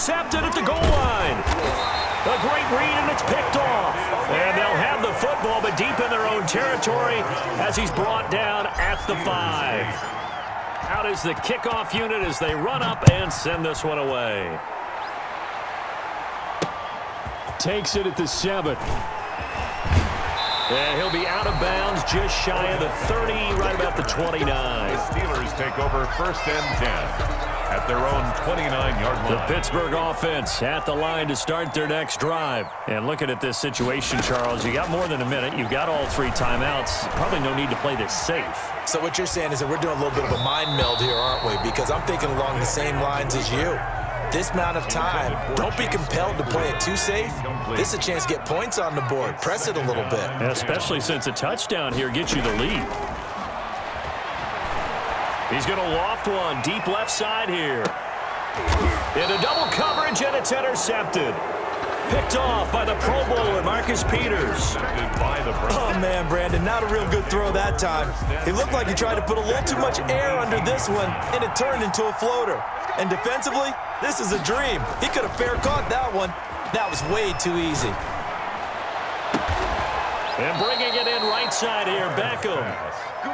intercepted at the goal line. A great read, and it's picked off. And they'll have the football, but deep in their own territory as he's brought down at the 5. Out is the kickoff unit as they run up and send this one away. Takes it at the 7. And he'll be out of bounds just shy of the 30, right about the 29. The Steelers take over 1st and 10 at their own 29-yard line. The Pittsburgh offense at the line to start their next drive. And looking at this situation, Charles, you got more than a minute. You've got all 3 timeouts. Probably no need to play this safe. So what you're saying is that we're doing a little bit of a mind meld here, aren't we? Because I'm thinking along the same lines as you. This amount of time, don't be compelled to play it too safe. This is a chance to get points on the board. Press it a little bit. Especially since a touchdown here gets you the lead. He's going to loft one deep left side here. Into double coverage, and it's intercepted. Picked off by the Pro Bowler, Marcus Peters. Oh, man, Brandon, not a real good throw that time. It looked like he tried to put a little too much air under this one, and it turned into a floater. And defensively, this is a dream. He could have fair caught that one. That was way too easy. And bringing it in right side here, Beckham.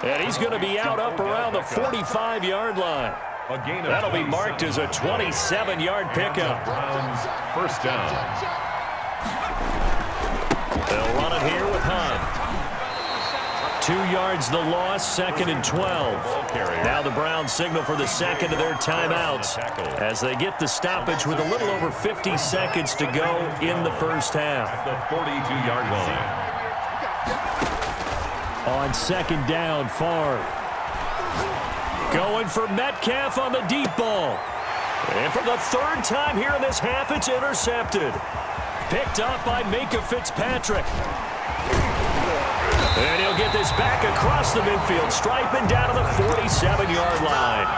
And he's going to be out up around the 45-yard line. That'll be marked as a 27-yard pickup. Browns 1st down. They'll run it here with Hunt. 2 yards the loss, 2nd and 12. Now the Browns signal for the second of their timeouts as they get the stoppage with a little over 50 seconds to go in the first half. At the 42-yard line. On 2nd down, Favre. Going for Metcalf on the deep ball. And for the 3rd time here in this half, it's intercepted. Picked up by Minkah Fitzpatrick. And he'll get this back across the midfield stripe and down to the 47-yard line.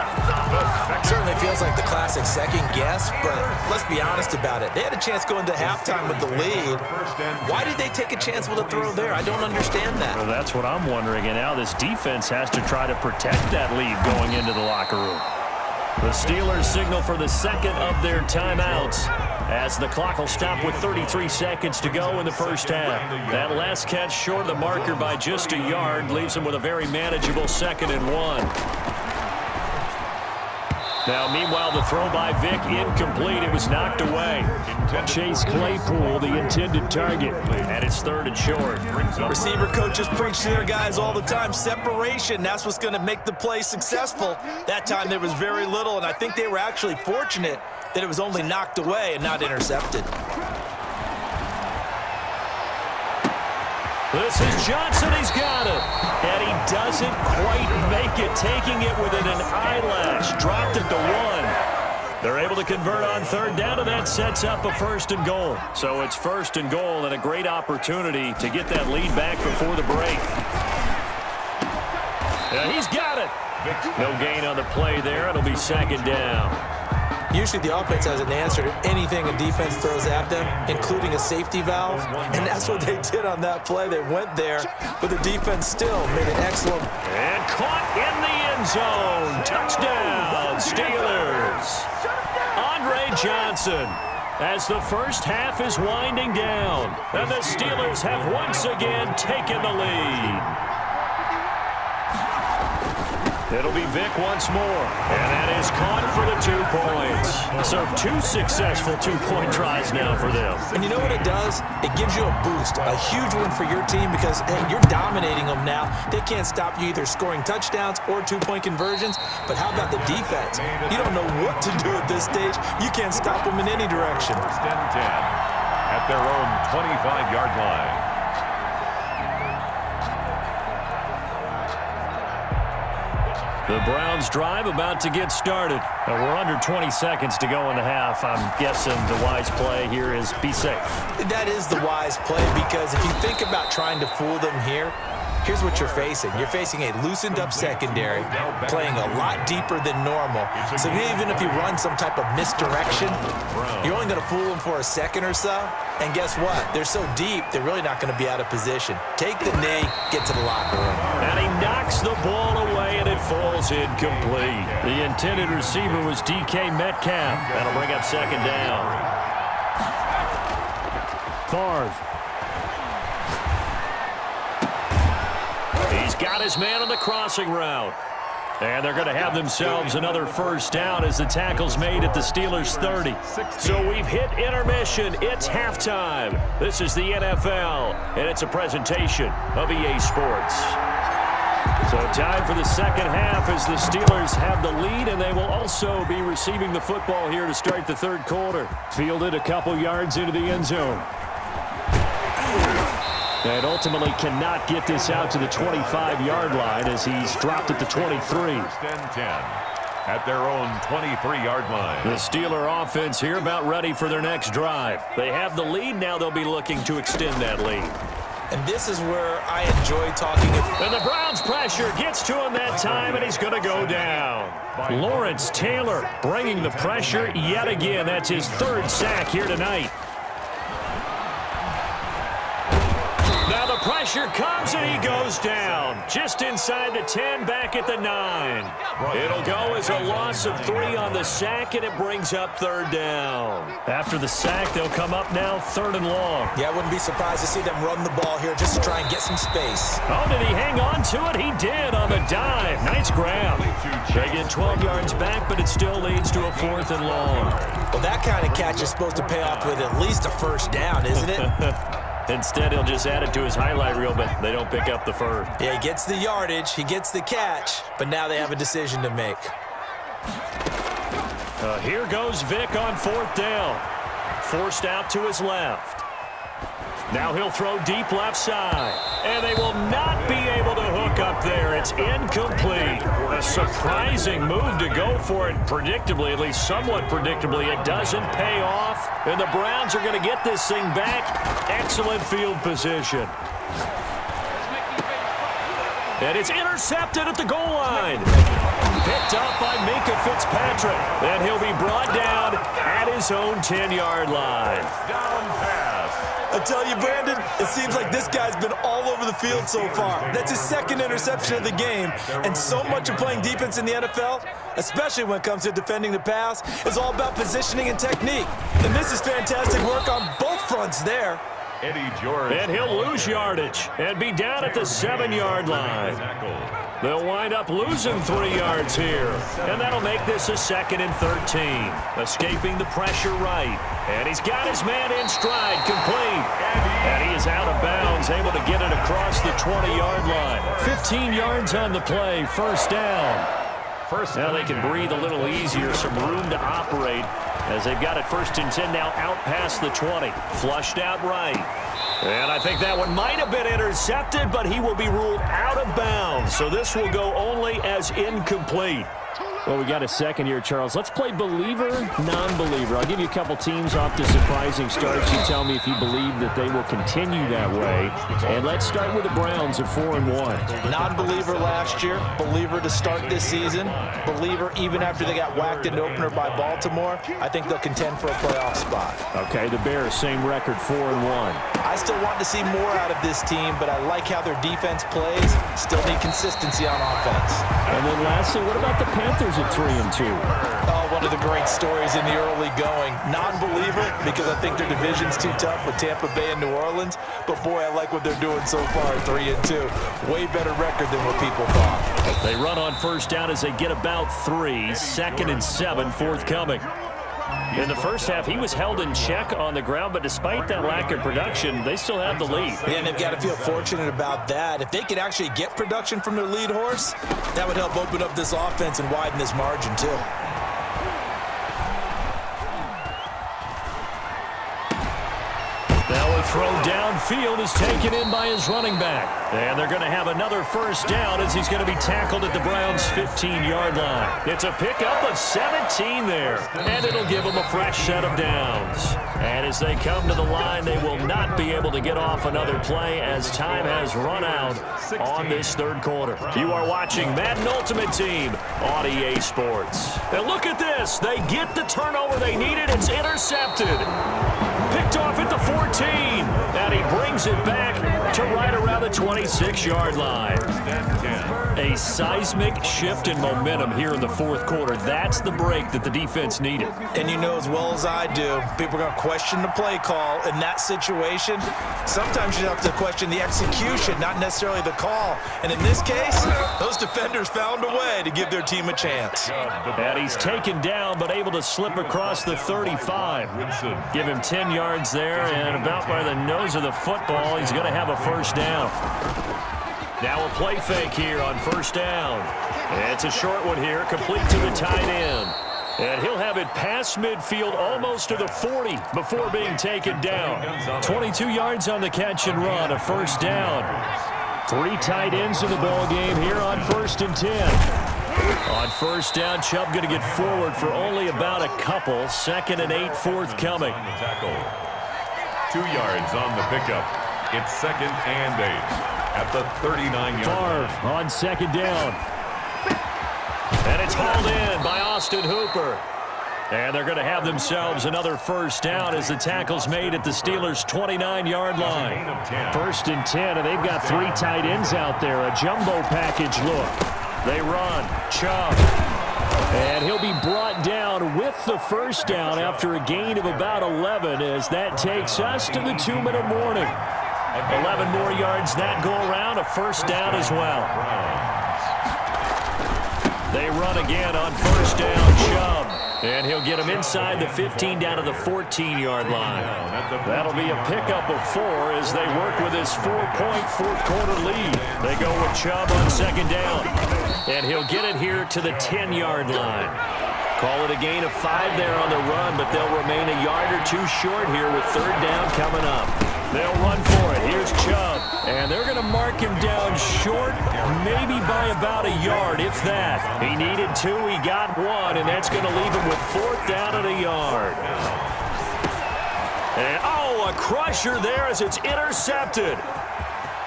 Certainly feels like the classic second guess, but let's be honest about it. They had a chance going to halftime with the lead. Why did they take a chance with a throw there? I don't understand that. Well, that's what I'm wondering. And now this defense has to try to protect that lead going into the locker room. The Steelers signal for the second of their timeouts as the clock will stop with 33 seconds to go in the first half. That last catch short of the marker by just a yard leaves them with a very manageable 2nd and 1. Now, meanwhile, the throw by Vick incomplete. It was knocked away. Chase Claypool, the intended target, and it's 3rd and short. Receiver coaches preach to their guys all the time. Separation, that's what's going to make the play successful. That time there was very little, and I think they were actually fortunate that it was only knocked away and not intercepted. This is Johnson. He's got it. And he doesn't quite make it, taking it within an eyelash. Dropped it to 1. They're able to convert on 3rd down, and that sets up a 1st and goal. So it's 1st and goal and a great opportunity to get that lead back before the break. And he's got it. No gain on the play there. It'll be 2nd down. Usually the offense has an answer to anything a defense throws at them, including a safety valve, and that's what they did on that play. They went there, but the defense still made an excellent. And caught in the end zone. Touchdown, Steelers. Andre Johnson, as the first half is winding down, and the Steelers have once again taken the lead. It'll be Vick once more, and that is caught for the 2 points. So 2 successful 2-point tries now for them. And you know what it does? It gives you a boost, a huge one for your team because, hey, you're dominating them now. They can't stop you either scoring touchdowns or 2-point conversions. But how about the defense? You don't know what to do at this stage. You can't stop them in any direction. 1st and 10 at their own 25-yard line. The Browns drive about to get started. We're under 20 seconds to go in the half. I'm guessing the wise play here is be safe. That is the wise play because if you think about trying to fool them here, Here's what you're facing. You're facing a loosened-up secondary, playing a lot deeper than normal. So even if you run some type of misdirection, you're only going to fool them for a second or so. And guess what? They're so deep, they're really not going to be out of position. Take the knee, get to the locker room. And he knocks the ball away, and it falls incomplete. The intended receiver was DK Metcalf. That'll bring up second down. Favre. He's got his man on the crossing route. And they're going to have themselves another first down as the tackle's made at the Steelers' 30. So we've hit intermission. It's halftime. This is the NFL, and it's a presentation of EA Sports. So time for the second half as the Steelers have the lead, and they will also be receiving the football here to start the third quarter. Fielded a couple yards into the end zone. And ultimately cannot get this out to the 25-yard line as he's dropped at the 23. First and 10 at their own 23-yard line. The Steeler offense here about ready for their next drive. They have the lead. Now they'll be looking to extend that lead. And this is where I enjoy talking. And the Browns pressure gets to him that time, and he's going to go down. Lawrence Taylor bringing the pressure yet again. That's his third sack here tonight. Now the pressure comes, and he goes down. Just inside the 10, back at the 9. It'll go as a loss of 3 on the sack, and it brings up third down. After the sack, they'll come up now third and long. Yeah, I wouldn't be surprised to see them run the ball here just to try and get some space. Oh, did he hang on to it? He did on the dive. Nice grab. They get 12 yards back, but it still leads to a fourth and long. Well, that kind of catch is supposed to pay off with at least a first down, isn't it? Instead, he'll just add it to his highlight reel, but they don't pick up the first. Yeah, he gets the yardage, he gets the catch, but now they have a decision to make. Here goes Vic on fourth down. Forced out to his left. Now he'll throw deep left side. And they will not be able to hook up there. It's incomplete. A surprising move to go for it predictably, at least somewhat predictably. It doesn't pay off. And the Browns are going to get this thing back. Excellent field position. And it's intercepted at the goal line. Picked up by Minka Fitzpatrick. And he'll be brought down at his own 10-yard line. Down pass. I tell you, Brandon, it seems like this guy's been all over the field so far. That's his second interception of the game. And so much of playing defense in the NFL, especially when it comes to defending the pass, is all about positioning and technique. And this is fantastic work on both fronts there. Eddie George. And he'll lose yardage and be down at the 7-yard line. They'll wind up losing 3 yards here. And that'll make this a 2nd and 13. Escaping the pressure right. And he's got his man in stride, complete. And he is out of bounds, able to get it across the 20-yard line. 15 yards on the play, first down. Now they can breathe a little easier, some room to operate as they've got it 1st and 10 now out past the 20. Flushed out right. And I think that one might have been intercepted, but he will be ruled out of bounds. So this will go only as incomplete. Well, we got a second here, Charles. Let's play believer, non-believer. I'll give you a couple teams off to surprising starts. You tell me if you believe that they will continue that way. And let's start with the Browns at 4-1. Non-believer last year, believer to start this season, believer even after they got whacked in the opener by Baltimore. I think they'll contend for a playoff spot. Okay, the Bears, same record, 4-1. I still want to see more out of this team, but I like how their defense plays. Still need consistency on offense. And then lastly, what about the Panthers at 3-2? Oh, one of the great stories in the early going. Non-believer because I think their division's too tough with Tampa Bay and New Orleans. But boy, I like what they're doing so far at 3-2. Way better record than what people thought. They run on first down as they get about 3. 2nd and 7 forthcoming. In the first half, he was held in check on the ground, but despite that lack of production, they still have the lead. Yeah, and they've got to feel fortunate about that. If they could actually get production from their lead horse, that would help open up this offense and widen this margin, too. Now with throw downfield is taken in by his running back. And they're going to have another first down as he's going to be tackled at the Browns' 15-yard line. It's a pickup of 17 there, and it'll give them a fresh set of downs. And as they come to the line, they will not be able to get off another play as time has run out on this third quarter. You are watching Madden Ultimate Team on EA Sports. And look at this. They get the turnover they needed. It's intercepted. Picked off at the 14, and he brings it back to right around the 26-yard line. A seismic shift in momentum here in the fourth quarter. That's the break that the defense needed. And you know as well as I do, people are going to question the play call in that situation. Sometimes you have to question the execution, not necessarily the call. And in this case, those defenders found a way to give their team a chance. And he's taken down, but able to slip across the 35. Give him 10 yards there, and about by the nose of the football, he's going to have a first down. Now a play fake here on first down. It's a short one here, complete to the tight end. And he'll have it past midfield almost to the 40 before being taken down. 22 yards on the catch and run, a first down. 3 tight ends in the ball game here on 1st and 10. On first down, Chubb going to get forward for only about a couple. 2nd and 8 forthcoming. 2 yards on the pickup. It's 2nd and 8 at the 39-yard line. Favre on 2nd down. And it's hauled in by Austin Hooper. And they're going to have themselves another first down as the tackle's made at the Steelers' 29-yard line. 1st and 10, and they've got 3 tight ends out there. A jumbo package look. They run. Chubb. And he'll be brought down with the first down after a gain of about 11 as that takes us to the 2-minute warning. 11 more yards that go around, a first down as well. They run again on first down, Chubb. And he'll get him inside the 15 down to the 14-yard line. That'll be a pickup of 4 as they work with his 4-point fourth-quarter lead. They go with Chubb on 2nd down. And he'll get it here to the 10-yard line. Call it a gain of 5 there on the run, but they'll remain a yard or 2 short here with 3rd down coming up. They'll run for it. Here's Chubb. And they're going to mark him down short, maybe by about a yard, if that. He needed 2. He got 1, and that's going to leave him with 4th down and a yard. And, a crusher there as it's intercepted.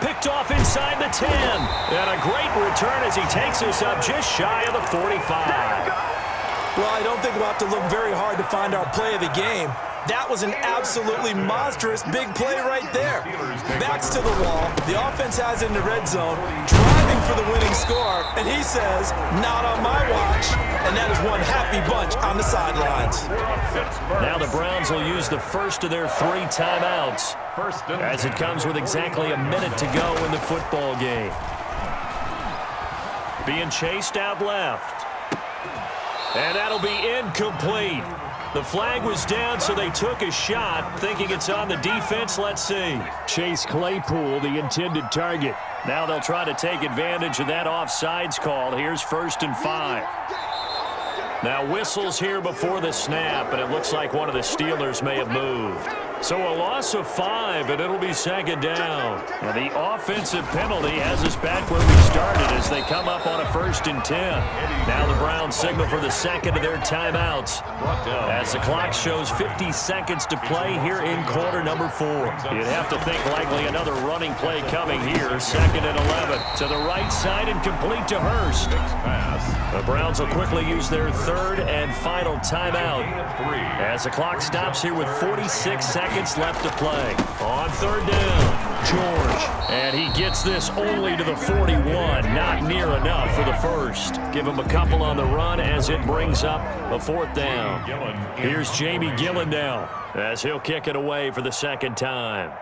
Picked off inside the 10. And a great return as he takes us up just shy of the 45. Well, I don't think we'll have to look very hard to find our play of the game. That was an absolutely monstrous big play right there. Backs to the wall. The offense has it in the red zone, driving for the winning score, and he says, not on my watch. And that is one happy bunch on the sidelines. Now the Browns will use the first of their 3 timeouts as it comes with exactly a minute to go in the football game. Being chased out left. And that'll be incomplete. The flag was down, so they took a shot, thinking it's on the defense. Let's see. Chase Claypool, the intended target. Now they'll try to take advantage of that offsides call. Here's 1st and 5. Now whistles here before the snap, and it looks like one of the Steelers may have moved. So a loss of 5, and it'll be 2nd down. And the offensive penalty has us back where we started as they come up on a 1st and 10. Now the Browns signal for the 2nd of their timeouts as the clock shows 50 seconds to play here in quarter number 4. You'd have to think likely another running play coming here. 2nd and 11 to the right side and complete to Hurst. The Browns will quickly use their 3rd and final timeout as the clock stops here with 46 seconds left to play. On 3rd down, George. And he gets this only to the 41. Not near enough for the first. Give him a couple on the run as it brings up a 4th down. Here's Jamie Gillen now as he'll kick it away for the 2nd time.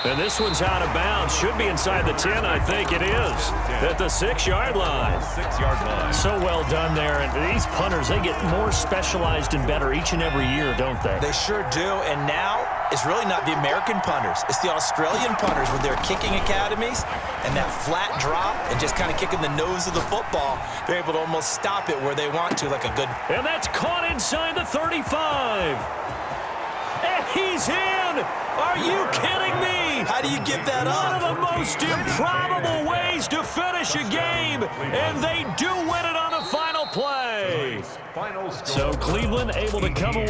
And this one's out of bounds. Should be inside the 10, I think it is. At the 6-yard line. 6-yard line. So well done there. And these punters, they get more specialized and better each and every year, don't they? They sure do. And now it's really not the American punters. It's the Australian punters with their kicking academies and that flat drop and just kind of kicking the nose of the football. They're able to almost stop it where they want to, like a good... And that's caught inside the 35. And he's in! Are you kidding me? How do you give that up? One of the most improbable ways to finish a game, and they do win it on the final play. Final score. So Cleveland able to come away.